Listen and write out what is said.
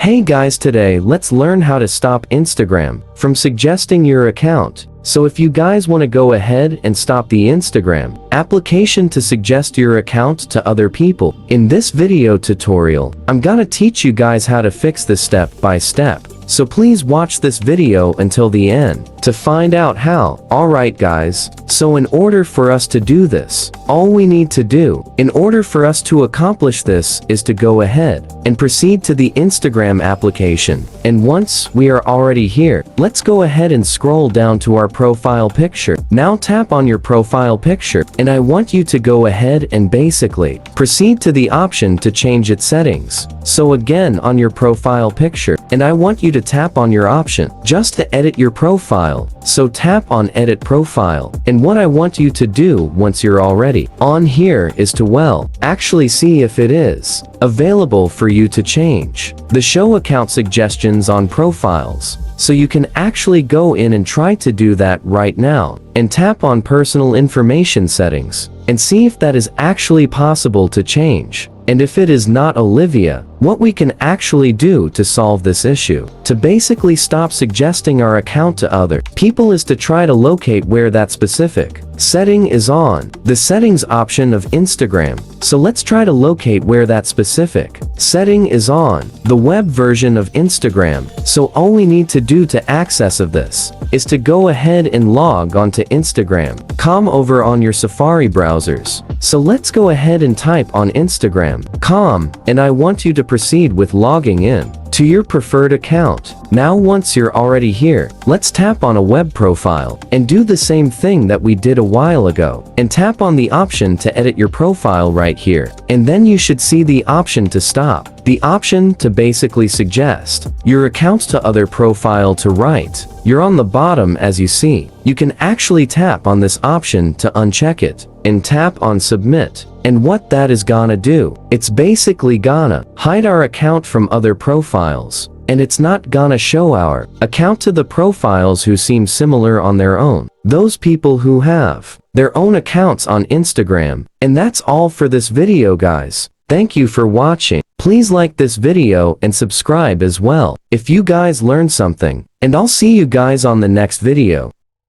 Hey guys, today let's learn how to stop Instagram from suggesting your account. So if you guys want to go ahead and stop the Instagram application to suggest your account to other people, in this video tutorial, I'm gonna teach you guys how to fix this step by step. So please watch this video until the end to find out how. Alright guys, so in order for us to do this, all we need to do, in order for us to accomplish this, is to go ahead and proceed to the Instagram application. And once we are already here, let's go ahead and scroll down to our profile picture. Now tap on your profile picture, and I want you to go ahead and basically proceed to the option to change its settings. So again, on your profile picture, and I want you to tap on your option just to edit your profile. So tap on edit profile, and what I want you to do once you're already on here is to actually see if it is available for you to change the show account suggestions on profiles. So you can actually go in and try to do that right now and tap on personal information settings and see if that is actually possible to change. And if it is not, Olivia, what we can actually do to solve this issue, to basically stop suggesting our account to other people, is to try to locate where that specific setting is on the settings option of Instagram. So let's try to locate where that specific setting is on the web version of Instagram. So all we need to do to access of this is to go ahead and log onto Instagram.com over on your Safari browsers. So let's go ahead and type on Instagram.com, and I want you to proceed with logging in to your preferred account. Now once you're already here, let's tap on a web profile and do the same thing that we did a while ago and tap on the option to edit your profile right here, and then you should see the option to stop, the option to basically suggest your accounts to other profile to right. You're on the bottom, as you see. You can actually tap on this option to uncheck it and tap on submit. And what that is gonna do, it's basically gonna hide our account from other profiles, and it's not gonna show our account to the profiles who seem similar on their own, those people who have their own accounts on Instagram. And that's all for this video guys. Thank you for watching. Please like this video and subscribe as well if you guys learned something, and I'll see you guys on the next video.